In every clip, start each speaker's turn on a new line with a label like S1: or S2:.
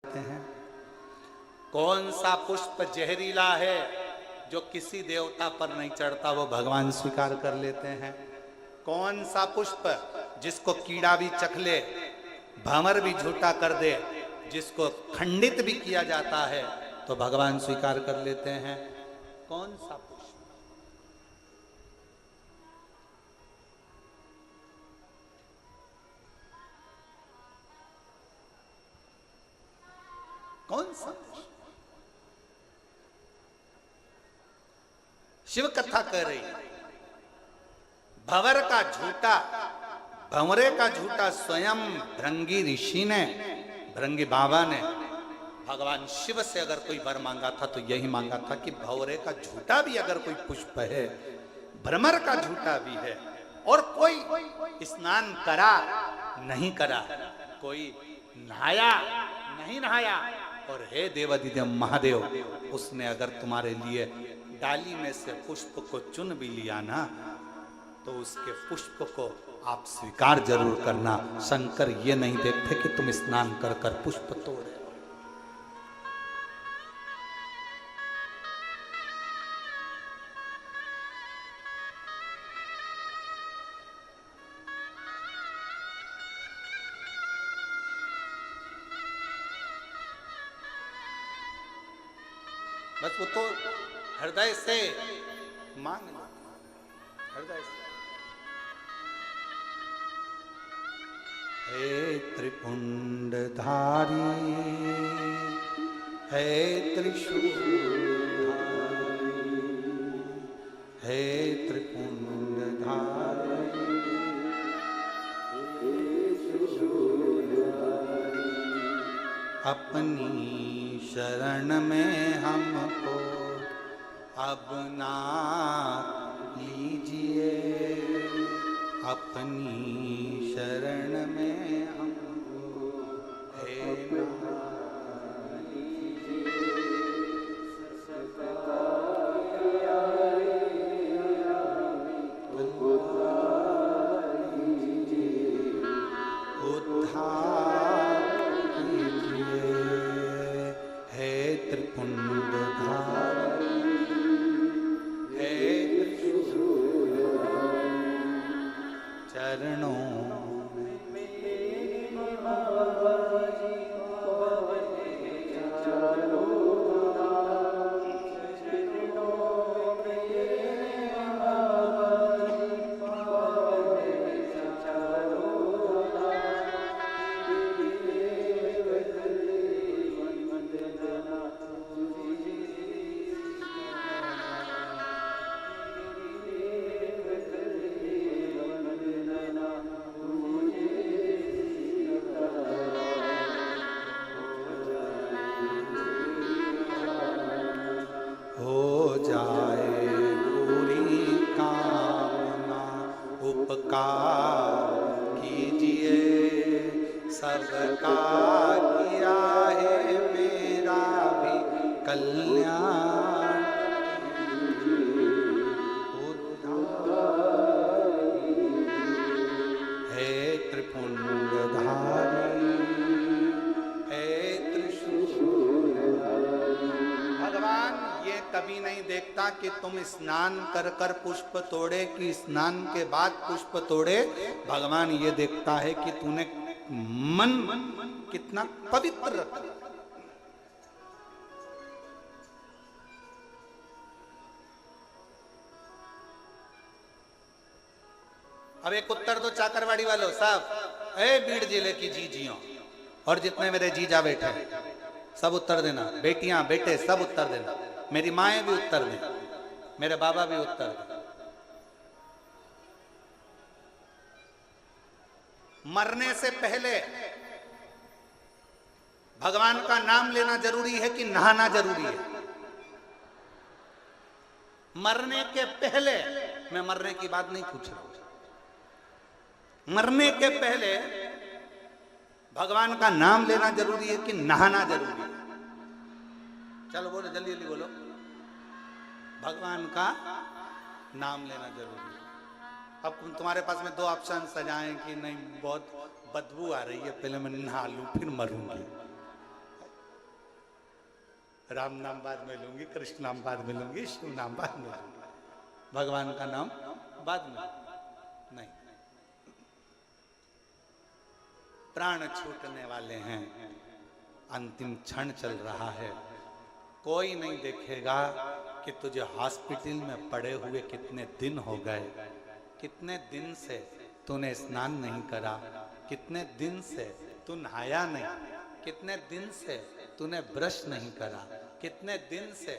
S1: हैं। कौन सा पुष्प जहरीला है जो किसी देवता पर नहीं चढ़ता, वो भगवान स्वीकार कर लेते हैं। कौन सा पुष्प जिसको कीड़ा भी चख ले, भंवर भी झूठा कर दे, जिसको खंडित भी किया जाता है तो भगवान स्वीकार कर लेते हैं। कौन सा पुष्प? कौन सा पुष्प? शिव कथा कह रही, भंवर का झूठा, भंवरे का झूठा स्वयं भृंगी ऋषि ने, भृंगी बाबा ने भगवान शिव से अगर कोई वर मांगा था तो यही मांगा था कि भंवरे का झूठा भी अगर कोई पुष्प है, भ्रमर का झूठा भी है, और कोई स्नान करा नहीं करा, कोई नहाया नहीं नहाया, और हे देवाधिदेव महादेव, उसने अगर तुम्हारे लिए डाली में से पुष्प को चुन भी लिया ना, तो उसके पुष्प को आप स्वीकार जरूर करना। शंकर ये नहीं देखते कि तुम स्नान कर कर पुष्प तोड़े। बस वो तो हृदय से मांग लो, हृदय से। हे त्रिपुंडधारी, हे त्रिशूलधारी, हे त्रिपुंडधारी, अपनी शरण में हमको अब ना लीजिए, अपनी शरण में हमको हे ना लीजिए, उद्धार कीजिए, हे त्रिपुंडधारी, हे चरणों कीजिए, सबका किया है मेरा भी कल्याण, हे त्रिपुंडधारी, हे त्रिशूलधारी। भगवान ये कभी नहीं देखता कि तुम स्नान कर कर पुष्प तोड़े कि स्नान के बाद पुष्प तोड़े। भगवान ये देखता है कि तूने मन कितना पवित्र रखा। अब एक उत्तर दो चाकरवाड़ी वालों साहब, ए बीड़ जिले की जीजियों और जितने मेरे जीजा बैठे हैं सब उत्तर देना, बेटियां बेटे सब उत्तर देना, मेरी माएँ भी उत्तर दें, मेरे बाबा भी उत्तर दें। मरने से पहले भगवान का नाम लेना जरूरी है कि नहाना जरूरी है? मरने के पहले, मैं मरने की बात नहीं पूछ रहा हूं, मरने के पहले भगवान का नाम लेना जरूरी है कि नहाना जरूरी है? चलो बोलो, जल्दी जल्दी बोलो। भगवान का नाम लेना जरूरी है। अब तुम्हारे पास में दो ऑप्शन सजाएं कि नहीं बहुत बदबू आ रही है, पहले मैं नहा लूं फिर मरूंगी। राम नाम बाद में लूंगी, कृष्ण नाम बाद में लूंगी, शिव नाम बाद में लूंगी, भगवान का नाम बाद में नहीं। प्राण छूटने वाले हैं, अंतिम क्षण चल रहा है। कोई नहीं देखेगा कि तुझे हॉस्पिटल में पड़े हुए कितने दिन हो गए, कितने दिन से तूने स्नान नहीं करा, कितने दिन से तू नहाया नहीं, कितने दिन से तूने ब्रश नहीं करा, कितने दिन से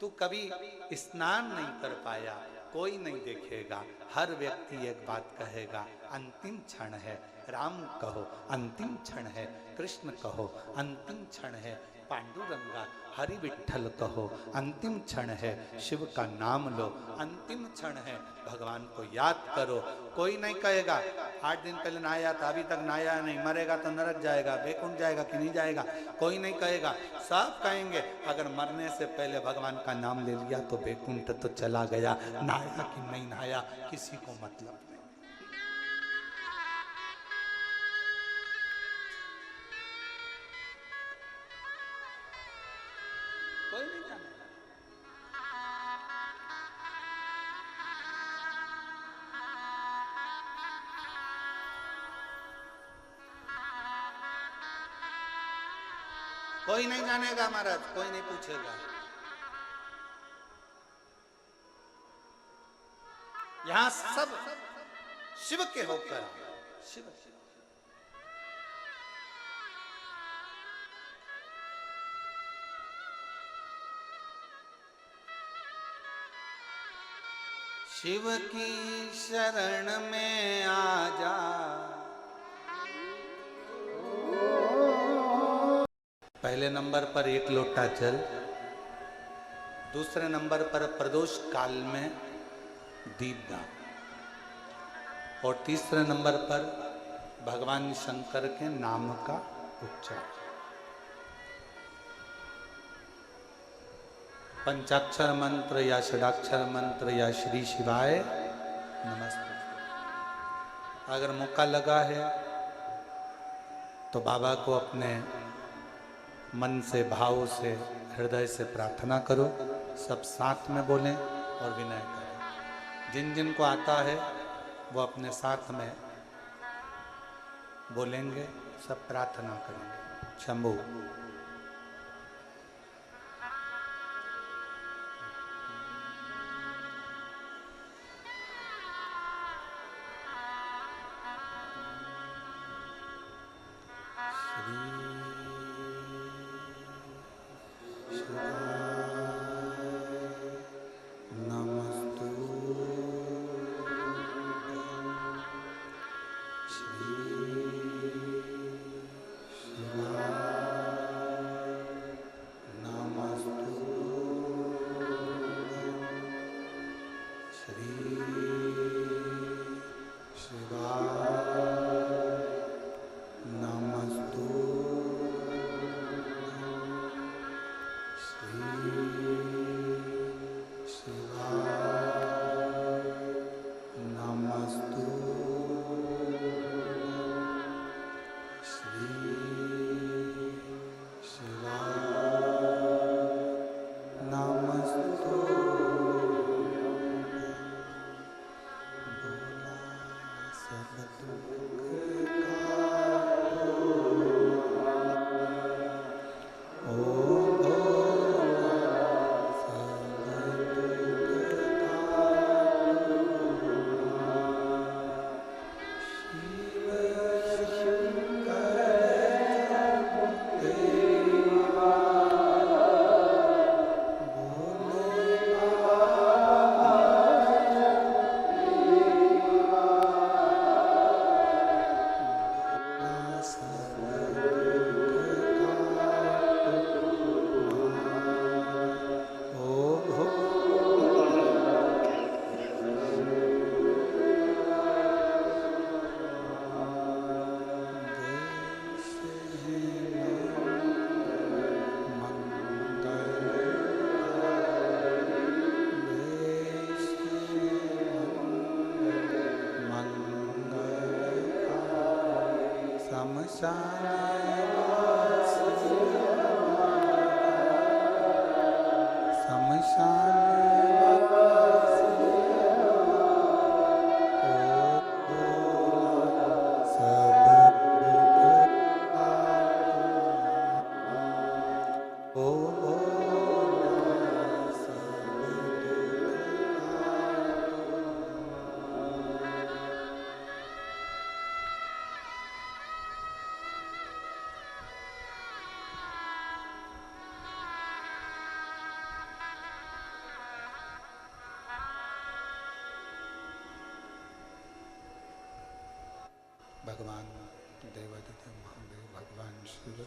S1: तू कभी स्नान नहीं कर पाया। कोई नहीं देखेगा। हर व्यक्ति एक बात कहेगा, अंतिम क्षण है, राम कहो अंतिम क्षण है, कृष्ण कहो अंतिम क्षण है, पांडुरंगा हरि विठ्ठल कहो अंतिम क्षण है, शिव का नाम लो अंतिम क्षण है, भगवान को याद करो। कोई नहीं कहेगा 8 दिन पहले नहाया था अभी तक नहाया नहीं, मरेगा तो नरक जाएगा, बैकुंठ जाएगा कि नहीं जाएगा, कोई नहीं कहेगा। सब कहेंगे अगर मरने से पहले भगवान का नाम ले लिया तो बैकुंठ तो चला गया, नहाया कि नहीं नहाया किसी को मतलब नहीं। कोई नहीं जानेगा। कोई नहीं जानेगा महाराज, कोई नहीं पूछेगा। यहां सब शिव के होकर शिव शिव की शरण में आ जा, पहले नंबर पर 1 लोटा जल, दूसरे नंबर पर प्रदोष काल में दीपदान, और तीसरे नंबर पर भगवान शंकर के नाम का उच्चारण। पंचाक्षर मंत्र या षडाक्षर मंत्र या श्री शिवाय नमस्ते। अगर मौका लगा है तो बाबा को अपने मन से, भाव से, हृदय से प्रार्थना करो। सब साथ में बोलें और विनय करें। जिन जिन को आता है वो अपने साथ में बोलेंगे, सब प्रार्थना करेंगे। शंभू भगवान देवादिदेव महादेव भगवान शिव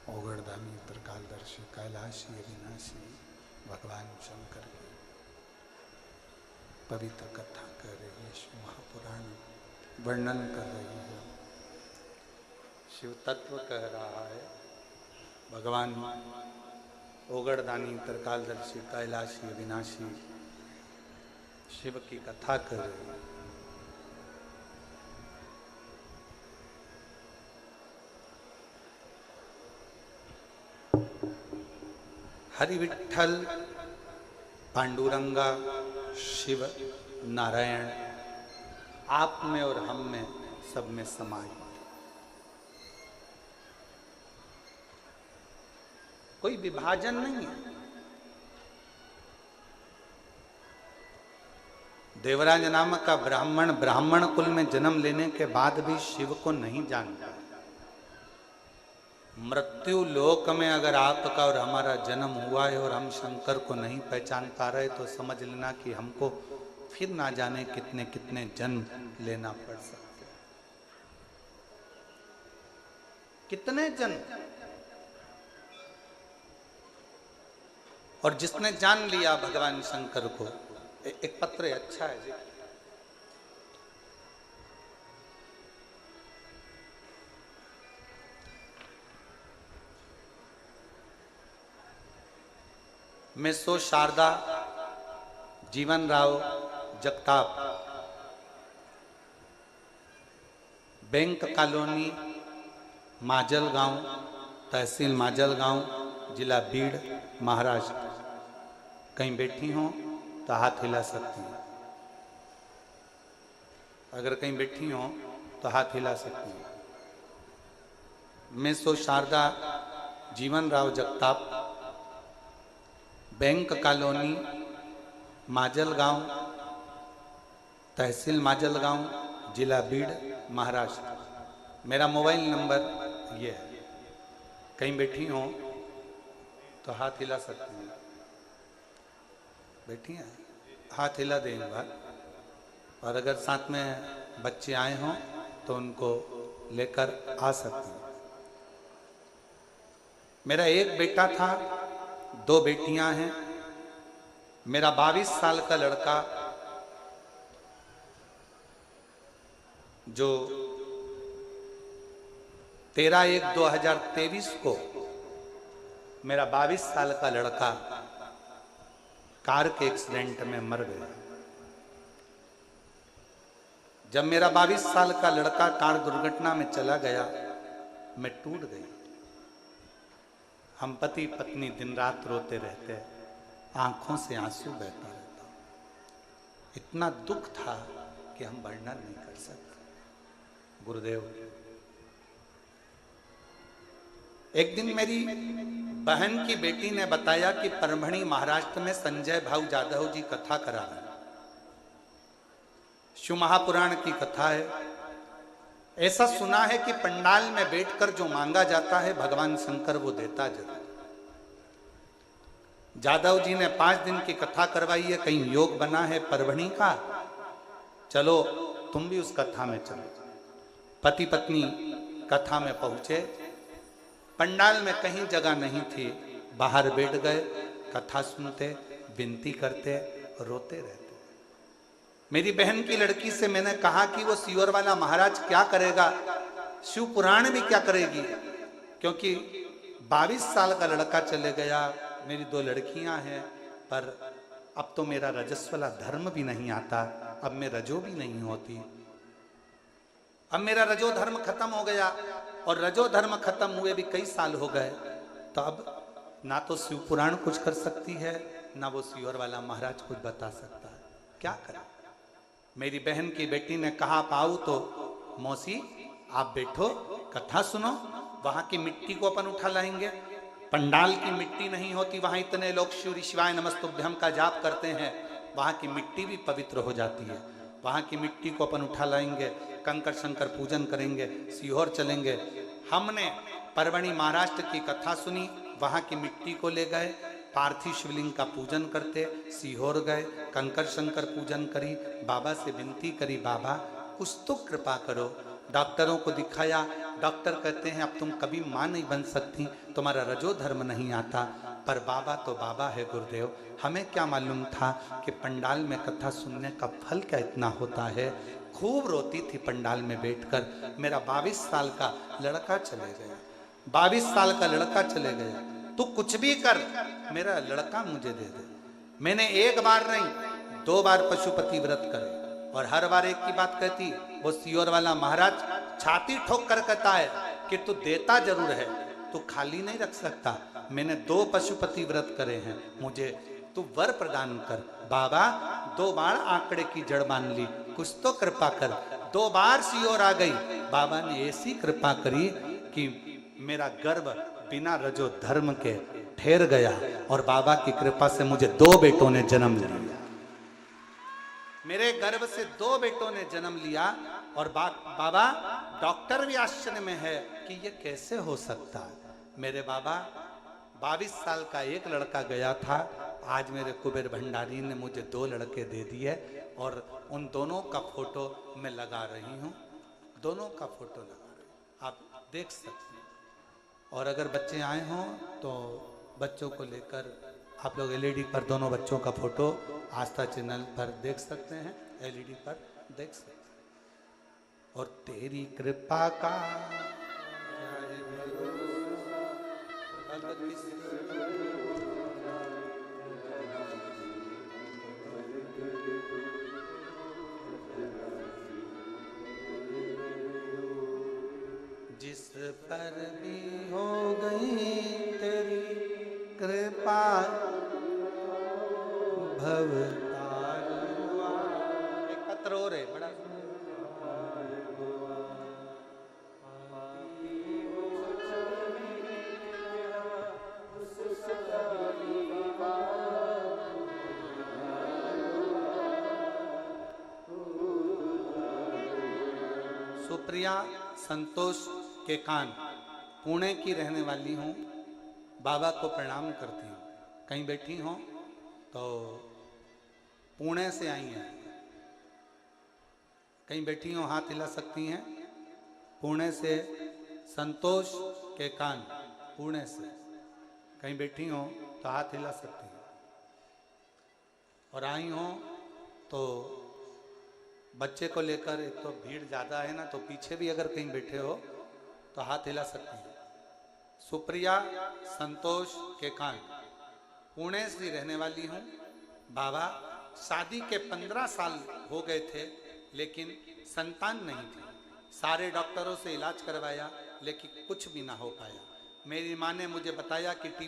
S1: ओगड़दानी त्रिकालदर्शी कैलाशी अविनाशी भगवान शंकर की पवित्र कथा कर रही है, शिव महापुराण वर्णन कर रही है, शिव तत्व कह रहा है। भगवान ओगड़दानी त्रिकालदर्शी कैलाशी अविनाशी शिव की कथा कर रही है। हरि विठ्ठल पांडुरंगा शिव नारायण आप में और हम में सब में समाहित, कोई विभाजन नहीं है। देवराज नामक का ब्राह्मण कुल में जन्म लेने के बाद भी शिव को नहीं जानता। मृत्यु लोक में अगर आपका और हमारा जन्म हुआ है और हम शंकर को नहीं पहचान पा रहे तो समझ लेना कि हमको फिर ना जाने कितने कितने जन्म लेना पड़ सकते हैं। कितने जन्म। और जिसने जान लिया भगवान शंकर को, एक पत्र अच्छा है जी, मैं सो शारदा जीवन राव जगताप, बैंक कॉलोनी माजलगांव, तहसील माजलगांव, जिला बीड़, महाराष्ट्र। कहीं बैठी हो तो हाथ हिला सकती हैं। अगर कहीं बैठी हो तो हाथ हिला सकती हैं। मैं सो शारदा जीवन राव जगताप, बैंक कॉलोनी माजलगांव, तहसील माजलगांव, जिला बीड़, महाराष्ट्र। मेरा मोबाइल नंबर ये है। कहीं बैठी हो तो हाथ हिला सकती हैं। बैठी हैं, हाथ हिला दें एक बार। और अगर साथ में बच्चे आए हों तो उनको लेकर आ सकती हैं। मेरा एक बेटा था, 2 बेटियां हैं। मेरा 22 साल का लड़का जो 13/1/2023 को मेरा 22 साल का लड़का कार के एक्सीडेंट में मर गया। जब मेरा 22 साल का लड़का कार दुर्घटना में चला गया, मैं टूट गई। हम पति पत्नी दिन रात रोते रहते, आंखों से आंसू बहता रहता। इतना दुख था कि हम वर्णन नहीं कर सकते। गुरुदेव, एक दिन मेरी बहन की बेटी ने बताया कि परभणी महाराष्ट्र में संजय भाऊ जाधव जी कथा करा रहे हैं। शिव महापुराण की कथा है। ऐसा सुना है कि पंडाल में बैठकर जो मांगा जाता है भगवान शंकर वो देता जरूर। जाधव जी ने 5 दिन की कथा करवाई है। कहीं योग बना है परभणी का, चलो तुम भी उस कथा में चलो। पति पत्नी कथा में पहुंचे। पंडाल में कहीं जगह नहीं थी, बाहर बैठ गए, कथा सुनते, विनती करते, रोते रहते। मेरी बहन की लड़की से मैंने कहा कि वो सीवर वाला महाराज क्या करेगा, शिव पुराण भी क्या करेगी, क्योंकि 22 साल का लड़का चले गया, मेरी 2 लड़कियां हैं, पर अब तो मेरा रजस्वला धर्म भी नहीं आता, अब मैं रजो भी नहीं होती। अब मेरा रजो धर्म खत्म हो गया और रजो धर्म खत्म हुए भी कई साल हो गए। तो अब ना तो शिव पुराण कुछ कर सकती है, ना वो सीहोर वाला महाराज कुछ बता सकता है, क्या करें। मेरी बहन की बेटी ने कहा पाऊ तो मौसी आप बैठो कथा सुनो, वहां की मिट्टी को अपन उठा लाएंगे। पंडाल की मिट्टी नहीं होती, वहां इतने लोग शिव शिवाय नमस्तुभ्यम का जाप करते हैं, वहां की मिट्टी भी पवित्र हो जाती है। वहां की मिट्टी को अपन उठा लाएंगे, कंकर शंकर पूजन करेंगे, सीहोर चलेंगे। हमने परवणी महाराष्ट्र की कथा सुनी, वहां की मिट्टी को ले गए, पार्थिव शिवलिंग का पूजन करते, सीहोर गए, कंकर शंकर पूजन करी, बाबा से विनती करी बाबा कुछ तो कृपा करो। डॉक्टरों को दिखाया, डॉक्टर कहते हैं अब तुम कभी मां नहीं बन सकती, तुम्हारा रजो धर्म नहीं आता। पर बाबा तो बाबा है गुरुदेव, हमें क्या मालूम था कि पंडाल में कथा सुनने का फल क्या इतना होता है। खूब रोती थी पंडाल में बैठकर। मेरा 22 साल का लड़का चले गया, 22 साल का लड़का चले गया। तू कुछ भी कर, मेरा लड़का मुझे दे दे। मैंने एक बार नहीं 2 बार पशुपति व्रत करे, और हर बार एक की बात कहती। वो सीहोर वाला महाराज छाती ठोक कर कहता है कि तू देता जरूर है, तू खाली नहीं रख सकता। मैंने 2 पशुपति व्रत करे हैं, मुझे तू वर प्रदान कर। बाबा 2 बार आंकड़े की जड़ मान ली, कुछ तो कृपा कर। 2 बार सीहोर आ गई, बाबा ने ऐसी कृपा करी कि मेरा गर्भ बिना रजो धर्म के ठहर गया, और बाबा की कृपा से मुझे 2 बेटों ने जन्म लिया। मेरे गर्भ से 2 बेटों ने जन्म लिया, और बाबा डॉक्टर भी आश्चर्य में है कि ये कैसे हो सकता है। मेरे बाबा 22 साल का एक लड़का गया था, आज मेरे कुबेर भंडारी ने मुझे 2 लड़के दे दिए, और उन दोनों का फोटो मैं लगा रही हूँ, दोनों का फोटो लगा रही हूँ, आप देख सकते हैं। और अगर बच्चे आए हों तो बच्चों को लेकर आप लोग एलईडी पर दोनों बच्चों का फोटो आस्था चैनल पर देख सकते हैं, एलईडी पर देख सकते हैं। और तेरी कृपा का जिस पर भी हो गई तेरी कृपा भवतार हुआ। एक पत्र और है बड़ा, सुप्रिया संतोष के कान, पुणे की रहने वाली हूँ, बाबा को प्रणाम करती हूँ। कहीं बैठी हो तो पुणे से आई हैं, कहीं बैठी हो हाथ हिला सकती हैं। पुणे से संतोष के कान, पुणे से कहीं बैठी हो तो हाथ हिला सकती हैं। और आई हो तो बच्चे को लेकर, एक तो भीड़ ज़्यादा है ना, तो पीछे भी अगर कहीं बैठे हो तो हाथ हिला सकते हैं। सुप्रिया संतोष के कान, पुणे से रहने वाली हूँ। बाबा शादी के 15 साल हो गए थे, लेकिन संतान नहीं थी। सारे डॉक्टरों से इलाज करवाया, लेकिन कुछ भी ना हो पाया। मेरी माँ ने मुझे बताया कि टीबी